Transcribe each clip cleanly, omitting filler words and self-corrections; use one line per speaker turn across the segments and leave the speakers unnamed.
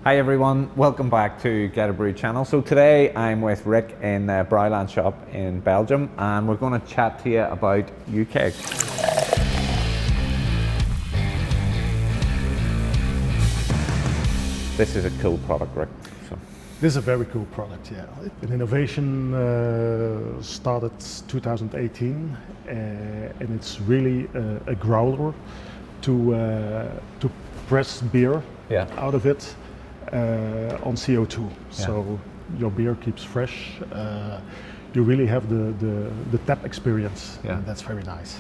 Hi everyone, welcome back to Geterbrewed channel. So today I'm with Rick in the Brouwerland shop in Belgium and we're going to chat to you about uKegs. This is a cool product, Rick. So.
This is a very cool product, yeah. An innovation started 2018 and it's really a growler to press beer out of it on CO2. So your beer keeps fresh. You really have the tap experience, and that's very nice.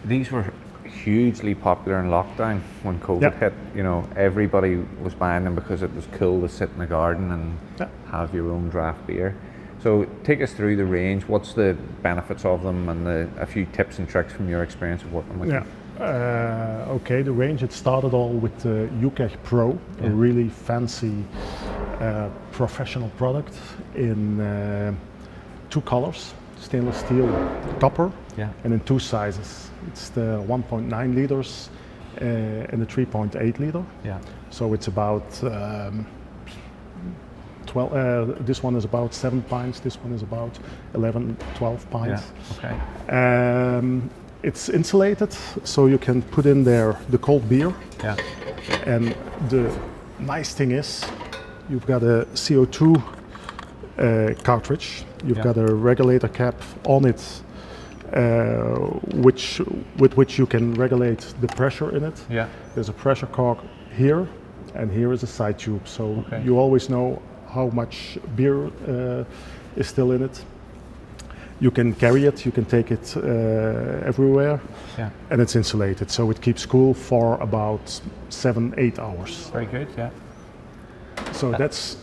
These were hugely popular in lockdown when COVID hit. You know, everybody was buying them because it was cool to sit in the garden and have your own draft beer. So take us through the range. What's the benefits of them and a few tips and tricks from your experience of working with them?
Okay, the range, it started all with the uKeg Pro, a really fancy professional product in two colors, stainless steel copper, and in two sizes. It's the 1.9 liters and the 3.8 liter. So it's about 12, this one is about 7 pints, this one is about 11, 12 pints. It's insulated, so you can put in there the cold beer. And the nice thing is, you've got a CO2 cartridge. You've got a regulator cap on it, with which you can regulate the pressure in it. There's a pressure cork here, and here is a side tube, so you always know how much beer is still in it. You can carry it, you can take it everywhere, and it's insulated, so it keeps cool for about 7-8 hours.
Very good,
So that's...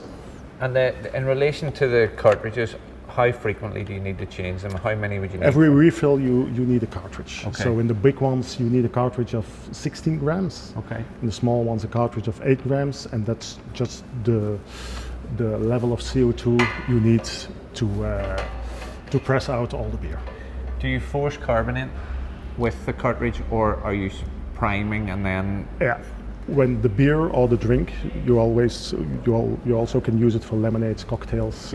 And in relation to the cartridges, how frequently do you need to change them? How many would you need?
Every refill you need a cartridge. So in the big ones you need a cartridge of 16 grams. In the small ones a cartridge of 8 grams, and that's just the level of CO2 you need to press out all the beer.
Do you force carbonate with the cartridge, or are you priming and then?
When the beer or the drink, you also can use it for lemonades, cocktails.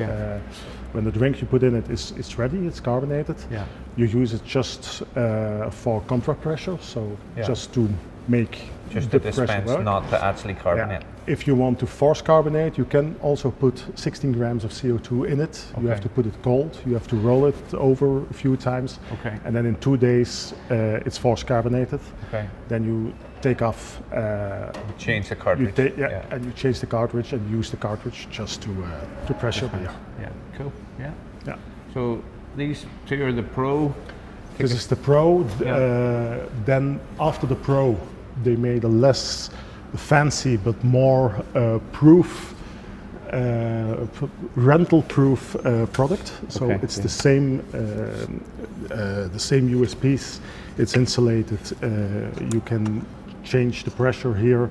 When the drink you put in it is ready, it's carbonated. You use it just for contract pressure, so just to make
the dispense, not to actually carbonate.
If you want to force carbonate, you can also put 16 grams of CO2 in it. You have to put it cold, you have to roll it over a few times, and then in 2 days it's force carbonated. Then you take off,
change the cartridge.
And you change the cartridge and use the cartridge just to press your beer.
Cool. So these two are the Pro.
This is the Pro. Then after the Pro, they made a less fancy but more rental-proof product. So it's the same USPs. It's insulated. You can change the pressure here.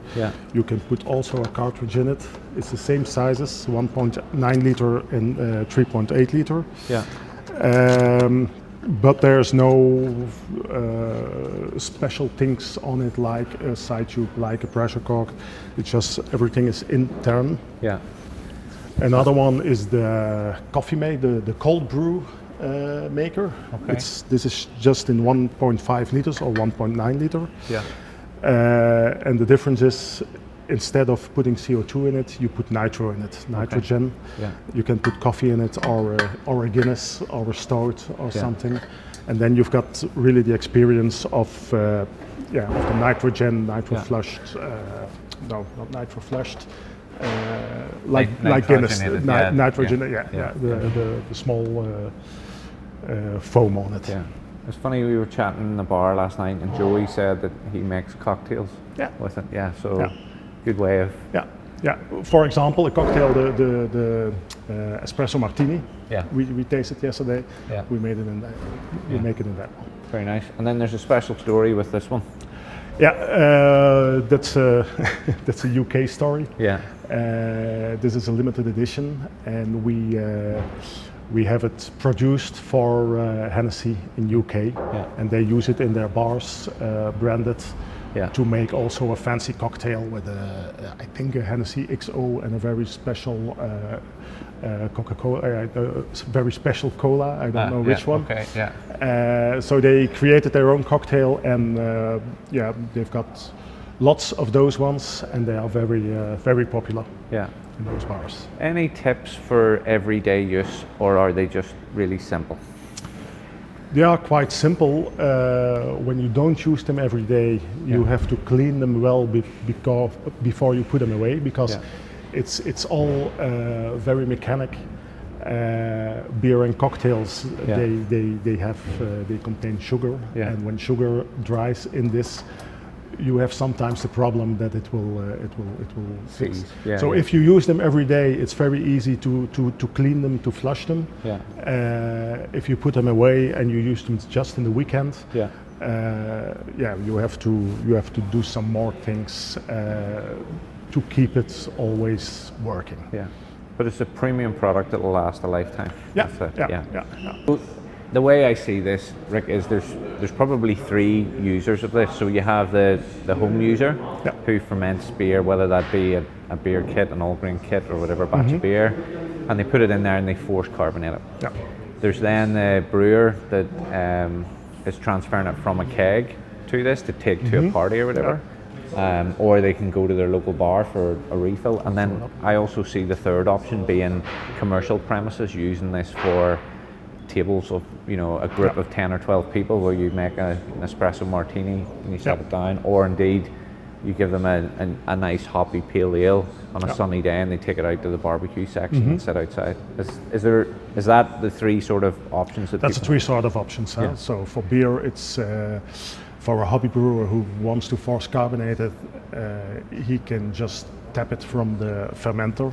You can put also a cartridge in it. It's the same sizes, 1.9 liter and 3.8 liter. But there's no special things on it like a side tube, like a pressure cork. It's just everything is intern. Another one is the CoffeeMate, the cold brew maker. This is just in 1.5 liters or 1.9 liter. And the difference is, instead of putting CO2 in it, you put nitro in it, nitrogen. You can put coffee in it, or a Guinness, or a stout, or something, and then you've got really the experience of the nitro flushed. No, not nitro flushed. Like Guinness, nitrogen. The small foam on it.
It's funny, we were chatting in the bar last night and Joey said that he makes cocktails with it. So good way of...
For example, a cocktail, the espresso martini, we tasted yesterday. We made it in that. We make it in that one.
Very nice. And then there's a special story with this one.
That's a UK story. This is a limited edition, and we have it produced for Hennessy in UK, and they use it in their bars, branded to make also a fancy cocktail with I think a Hennessy XO and a very special Coca-Cola, very special cola. I don't know which one.
Okay, yeah.
So they created their own cocktail, and they've got lots of those ones, and they are very popular.
Yeah.
In those bars.
Any tips for everyday use, or are they just really simple?
They are quite simple. When you don't use them every day, you have to clean them well before you put them away, because it's all very mechanic. Beer and cocktails, they contain sugar, and when sugar dries in this, you have sometimes the problem that it will fix. So if you use them every day, it's very easy to clean them, to flush them. If you put them away and you use them just in the weekend, you have to do some more things to keep it always working.
Yeah, but it's a premium product that will last a lifetime.
Yeah.
The way I see this, Rick, is there's probably 3 users of this. So you have the home user who ferments beer, whether that be a beer kit, an all grain kit, or whatever batch of beer, and they put it in there and they force carbonate it. There's then the brewer that is transferring it from a keg to this to take to a party or whatever. Or they can go to their local bar for a refill. And then I also see the third option being commercial premises using this for tables of, a group of 10 or 12 people, where you make an espresso martini and you set it down, or indeed you give them a nice hoppy pale ale on a sunny day and they take it out to the barbecue section and sit outside. Is that the 3 sort of options?
That's the 3 sort of options. Huh? So for beer, it's for a hobby brewer who wants to force carbonate it, he can just tap it from the fermenter.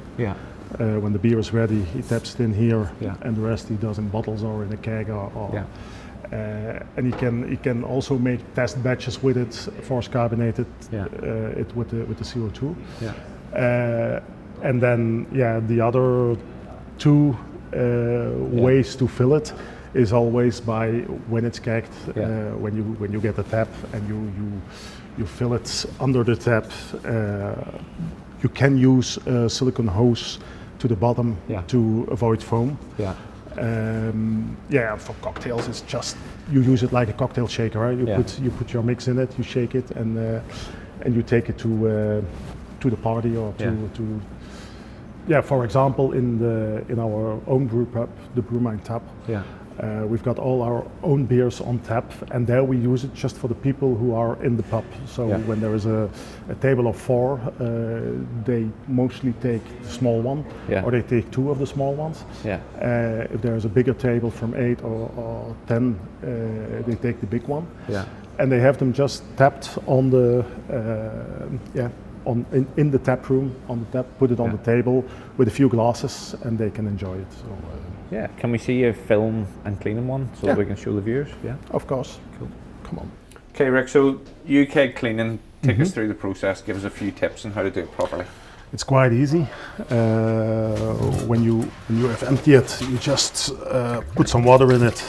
When the beer is ready, he taps it in here, and the rest he does in bottles or in a keg, and he can also make test batches with it, force carbonate it with the CO2. And then the other 2 ways to fill it is always by when it's kegged, when you get the tap and you fill it under the tap. You can use a silicone hose to the bottom to avoid foam. For cocktails, it's just you use it like a cocktail shaker. Right? You put your mix in it, you shake it, and you take it to the party or to. For example, in our own brew pub, the Brewing tap. We've got all our own beers on tap, and there we use it just for the people who are in the pub. So when there is a table of 4, they mostly take the small one, or they take 2 of the small ones. If there is a bigger table from 8 or 10, they take the big one. And they have them just tapped on the in the tap room, on the tap, put it on the table with a few glasses, and they can enjoy it. So,
can we see you film and cleaning one so that we can show the viewers?
Of course.
Cool.
Come on.
Okay, Rick, so uKeg cleaning, take us through the process, give us a few tips on how to do it properly.
It's quite easy. When you have emptied it, you just put some water in it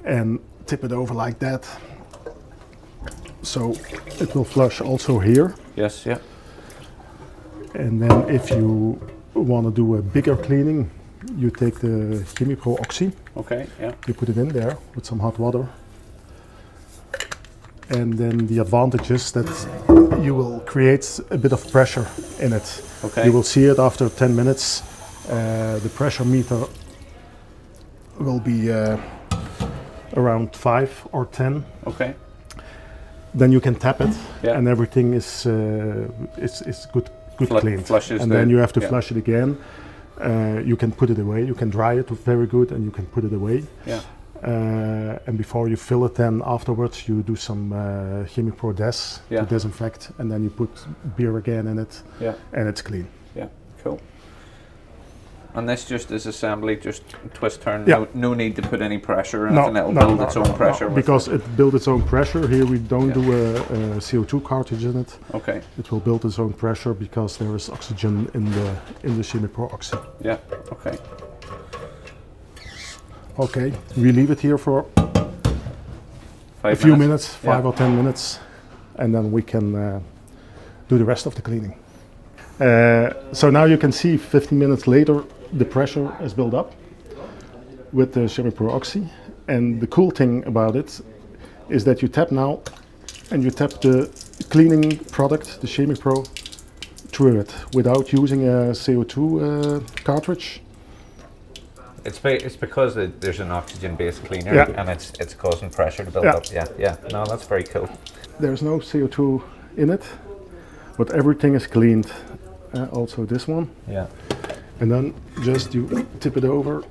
and tip it over like that. So it will flush also here.
Yes,
And then if you want to do a bigger cleaning, you take the MICRO Oxy. You put it in there with some hot water. And then the advantage is that you will create a bit of pressure in it. You will see it after 10 minutes. The pressure meter will be around 5 or 10. Then you can tap it, and everything is good cleaned. And then you have to flush it again. You can put it away. You can dry it very good, and you can put it away. And before you fill it, then afterwards you do some MICRO Des to disinfect, and then you put beer again in it, and it's clean.
Cool. And this just is assembly, just twist, turn, no need to put any pressure or anything, it'll build its own pressure.
Because it builds its own pressure. Here we don't do a CO2 cartridge in it. It will build its own pressure because there is oxygen in the MICRO Oxy. We leave it here for a few minutes, 5 or 10 minutes, and then we can do the rest of the cleaning. So now you can see 15 minutes later the pressure is built up with the Semi-Pro Oxy, and the cool thing about it is that you tap now and you tap the cleaning product, the Semi-Pro, through it without using a CO2 cartridge.
It's because there's an oxygen-based cleaner, and it's causing pressure to build up. Yeah. No, that's very cool.
There's no CO2 in it, but everything is cleaned. Also this one.
Yeah.
And then just you tip it over.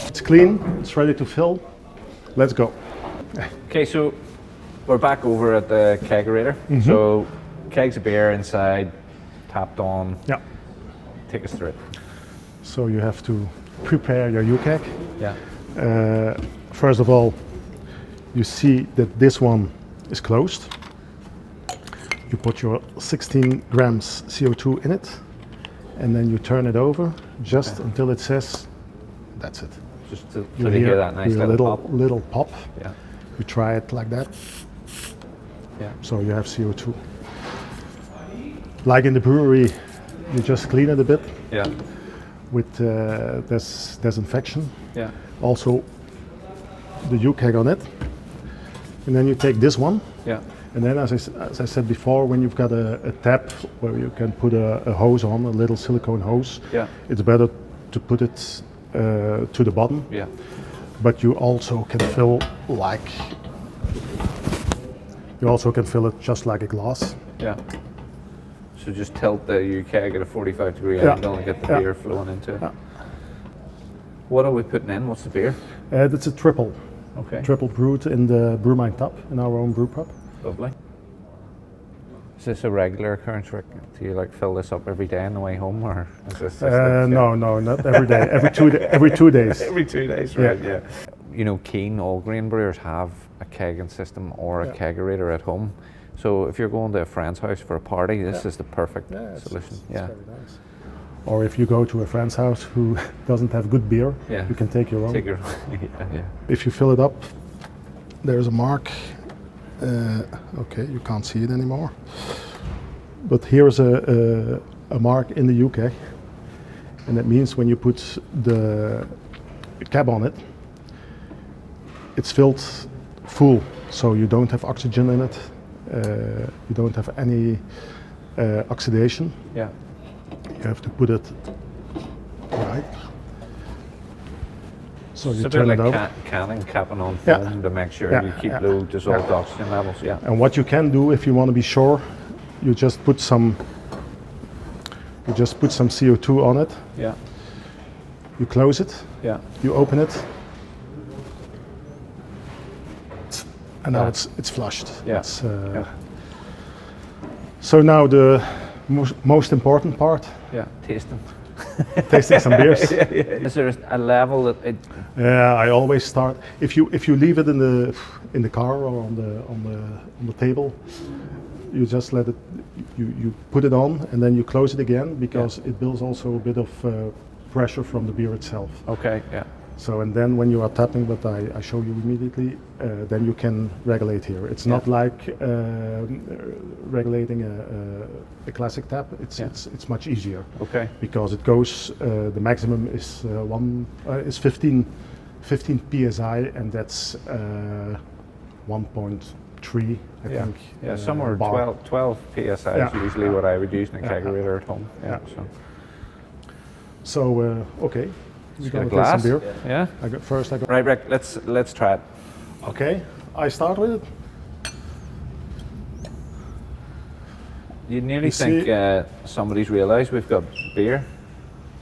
It's clean. It's ready to fill. Let's go.
Okay, so we're back over at the Kegerator. So kegs of beer inside, tapped on.
Yeah.
Take us through it.
So you have to prepare your uKeg.
Yeah.
First of all, you see that this one is closed. You put your 16 grams CO2 in it, and then you turn it over just until it says, that's it.
Just to hear that nice
little pop.
Yeah.
You try it like that.
Yeah.
So you have CO2. Like in the brewery, you just clean it a bit.
Yeah.
With this disinfection.
Yeah.
Also the uKeg on it. And then you take this one.
Yeah.
And then, as I said before, when you've got a tap where you can put a hose on, a little silicone hose, it's better to put it to the bottom.
Yeah.
But you also can fill it just like a glass.
Yeah. So just tilt the uKeg at a 45-degree angle and get the beer flowing into it. Yeah. What are we putting in? What's the beer?
It's a triple.
Okay.
Triple brewed in the Brewing tap in our own brew pub.
Lovely. Is this a regular occurrence, Rick? Do you fill this up every day on the way home, or is this?
No, not every day. Every 2 days. Every
2 days, right? Yeah. You know, keen all grain brewers have a kegging system or a kegerator at home. So if you're going to a friend's house for a party, this is the perfect solution.
It's very nice. Or if you go to a friend's house who doesn't have good beer, you can take your own. If you fill it up, there's a mark. Okay, you can't see it anymore. But here's a mark in the uKeg, and that means when you put the cap on it, it's filled full, so you don't have oxygen in it. You don't have any oxidation.
Yeah.
You have to put it right. So you
it's
turn
a
it
bit
over.
like canning, capping on foam to make sure you keep low dissolved oxygen levels. Yeah.
And what you can do if you want to be sure, you just put some CO2 on it.
Yeah.
You close it.
Yeah.
You open it. And now it's flushed.
Yeah.
So now the most important part.
Yeah. Tasting.
Tasting some beers.
Is there a level that it?
Yeah, I always start if you leave it in the car or on the table, you just let it. You put it on and then you close it again because it builds also a bit of pressure from the beer itself.
Okay. Yeah.
So and then when you are tapping, but I show you immediately, then you can regulate here. It's not like regulating a classic tap. It's much easier.
Okay.
Because it goes, the maximum is 15 psi, and that's 1.3, I think.
Yeah, somewhere 12 psi is usually what I would use in a kegerator at home. Yeah.
So okay.
We're gonna taste some beer. Yeah. Right, Rick. Let's try it.
Okay. I start with it.
You nearly think somebody's realised we've got beer.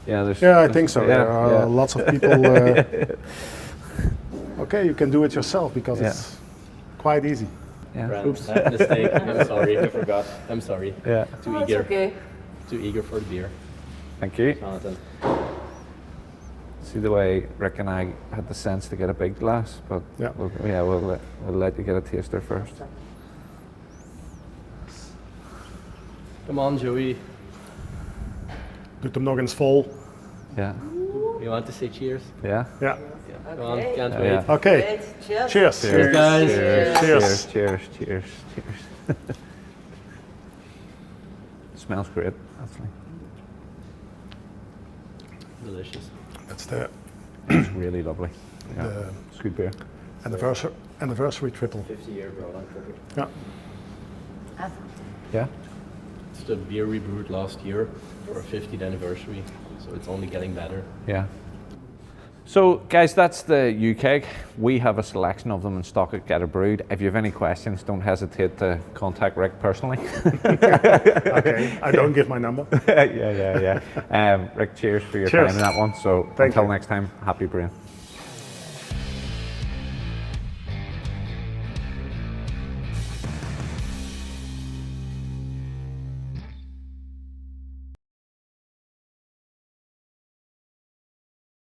Yeah.
I think so. There are lots of people. Okay, you can do it yourself because it's quite easy.
Yeah. Oops. Mistake. I'm sorry. I forgot. I'm sorry.
Yeah.
Too eager.
Okay.
Too eager for the beer.
Thank you.
Jonathan.
See the way Rick and I had the sense to get a big glass, but we'll let you get a taster first.
Come on, Joey.
Doe hem nog eens vol.
Ja.
You want to say cheers?
Yeah.
Yeah.
Go on,
Okay.
can't
Yeah.
wait.
Okay.
Cheers.
Cheers.
Cheers, guys.
Cheers.
Cheers. Cheers. Smells great, actually.
Delicious.
That's the
It's really lovely. Yeah.
The-
It's good beer.
anniversary triple.
50-year brown triple.
Yeah.
Awesome.
Yeah.
It's the beer we brewed last year for our 50th anniversary, so it's only getting better.
Yeah. So, guys, that's the uKeg. We have a selection of them in stock at Geterbrewed. If you have any questions, don't hesitate to contact Rick personally.
Okay. I don't give my number.
yeah. Rick, cheers for your time in that one. So,
Thank
until
you.
next time, happy brewing.